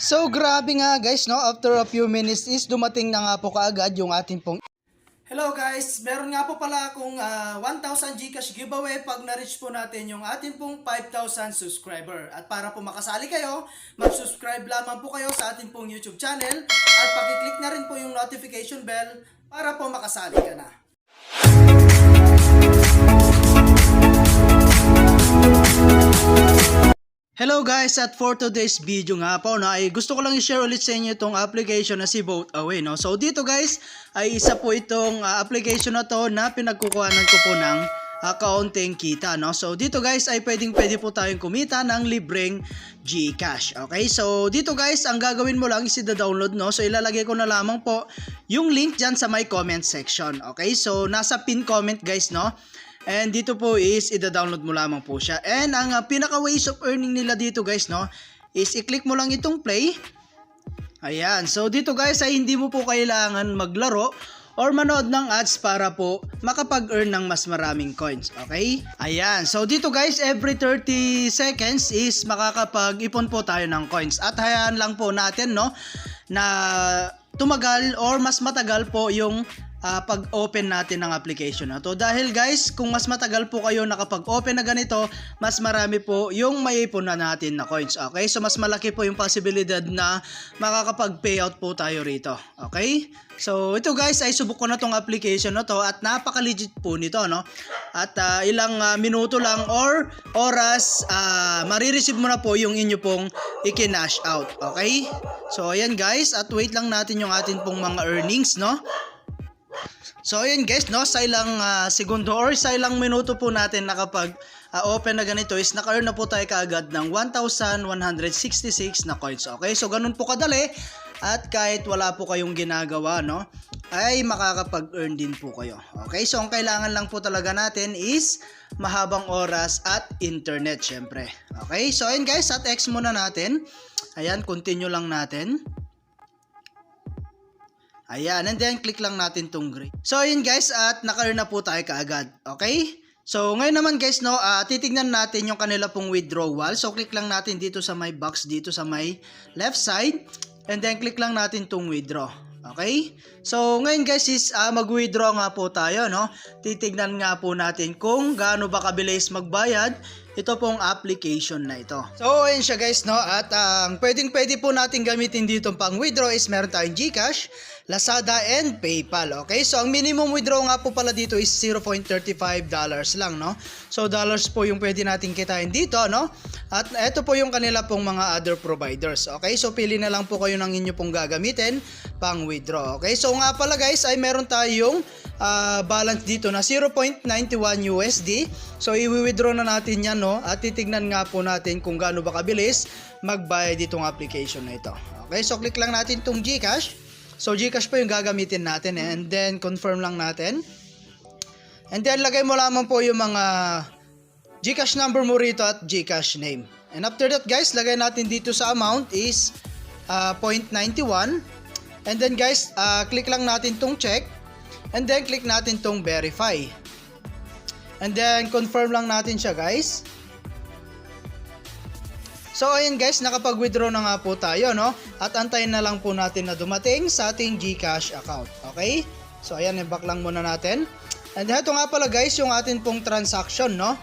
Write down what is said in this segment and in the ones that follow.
So grabe nga guys, no, after a few minutes is dumating na nga po kaagad yung ating pong. Hello guys, meron nga po pala akong 1,000 Gcash giveaway pag na-reach po natin yung ating pong 5,000 subscriber. At para po makasali kayo, mag-subscribe lamang po kayo sa ating pong YouTube channel at pakiclick na rin po yung notification bell para po makasali ka na. Hello guys, at for today's video nga po, no, ay gusto ko lang i-share ulit sa inyo itong application na si Vote Away, no. So dito guys ay isa po itong application na to na pinagkukuhanan ko po ng kaunting kita, no. So dito guys ay pwede po tayong kumita ng libreng Gcash. Okay? So dito guys, ang gagawin mo lang is i-download, no. So ilalagay ko na lamang po yung link diyan sa my comment section. Okay? So nasa pin comment guys, no. And dito po is i-download mo lamang po siya. And ang pinaka ways of earning nila dito guys, no, is i-click mo lang itong play. Ayan. So dito guys ay hindi mo po kailangan maglaro or manood ng ads para po makapag-earn ng mas maraming coins. Okay? Ayan. So dito guys, every 30 seconds is makakapag-ipon po tayo ng coins. At hayaan lang po natin, no, na tumagal or mas matagal po yung pag-open natin ng application na to. Dahil guys, kung mas matagal po kayo nakapag-open na ganito, mas marami po yung maipon na natin na coins. Okay? So mas malaki po yung posibilidad na makakapag-payout po tayo rito. Okay? So ito guys, ay subok ko na tong application na to at napaka-legit po nito, no? At ilang minuto lang or oras, marireceive mo na po yung inyo pong i-cash out. Okay? So ayan guys, at wait lang natin yung atin pong mga earnings, no? So ayan guys, no, sa ilang segundo or sa ilang minuto po natin nakapag open na ganito is naka-earn na po tayo kaagad ng 1,166 na coins. Okay, so ganun po kadali at kahit wala po kayong ginagawa, no, ay makakapag-earn din po kayo. Okay, so ang kailangan lang po talaga natin is mahabang oras at internet syempre. Okay, so ayan guys, at X muna natin. Ayan, continue lang natin. Ayan, and then click lang natin tong gray. So ayun guys, at naka-earn na po tayo kaagad. Okay? So ngayon naman guys, no, titignan natin yung kanila pong withdrawal. So click lang natin dito sa my box, dito sa my left side. And then click lang natin tong withdraw. Okay? So ngayon guys is mag-withdraw nga po tayo, no? Titignan nga po natin kung gaano ba kabilis magbayad ito pong application na ito. So ayun siya guys, no, at pwede po natin gamitin dito pang withdraw is meron tayong GCash, Lazada and PayPal. Okay, so ang minimum withdraw nga po pala dito is $0.35 lang, no. So dollars po yung pwede natin kitain dito, no. At ito po yung kanila pong mga other providers. Okay, so pili na lang po kayo ng inyo pong gagamitin pang withdraw. Okay, so nga pala guys ay meron tayong balance dito na 0.91 USD. So i-withdraw na natin yan, no, at titignan nga po natin kung gaano ba kabilis magbayad ditong application na ito. Okay, so click lang natin tong GCash. So GCash po yung gagamitin natin, and then confirm lang natin. And then lagay mo lamang po yung mga GCash number mo rito at GCash name. And after that guys, lagay natin dito sa amount is 0.91. And then guys, click lang natin tong check. And then click natin tong verify. And then confirm lang natin siya guys. So ayun guys, nakapag-withdraw na nga po tayo, no? At antayin na lang po natin na dumating sa ating GCash account. Okay? So ayan, i-back lang muna natin. And heto nga pala guys yung atin pong transaction, no?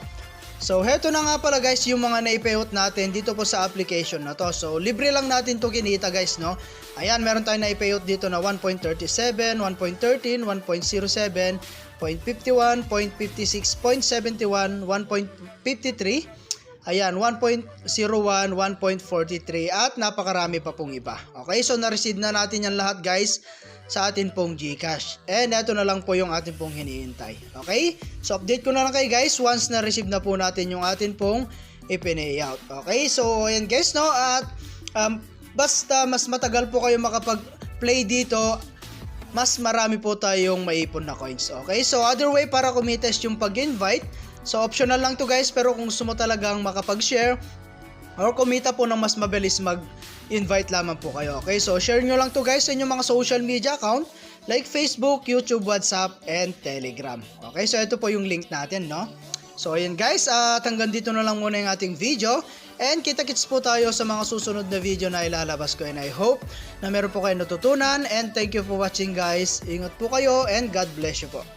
So heto na nga pala guys yung mga na-payout natin dito po sa application na to. So libre lang natin to kinita guys, no? Ayan, meron tayong na-payout dito na 1.37, 1.13, 1.07, 0.51, 0.56, 0.71, 1.53. Ayan, 1.01, 1.43 at napakarami pa pong iba. Okay, so na-receive na natin yan lahat guys sa atin pong GCash. And ito na lang po yung atin pong hinihintay. Okay, so update ko na lang kayo guys once na-receive na po natin yung atin pong i-payout. Okay, so ayan guys, no, at basta mas matagal po kayo makapag-play dito, mas marami po tayong maipon na coins. Okay, so other way para kumitest yung pag-invite. So optional lang to guys, pero kung gusto mo talagang makapag-share or kumita po ng mas mabilis, mag-invite lamang po kayo. Okay, so share nyo lang to guys sa inyong mga social media account like Facebook, YouTube, WhatsApp, and Telegram. Okay, so ito po yung link natin, no. So ayan guys, at hanggang dito na lang muna yung ating video. And kita-kits po tayo sa mga susunod na video na ilalabas ko, and I hope na meron po kayo natutunan, and thank you for watching guys. Ingat po kayo and God bless you po.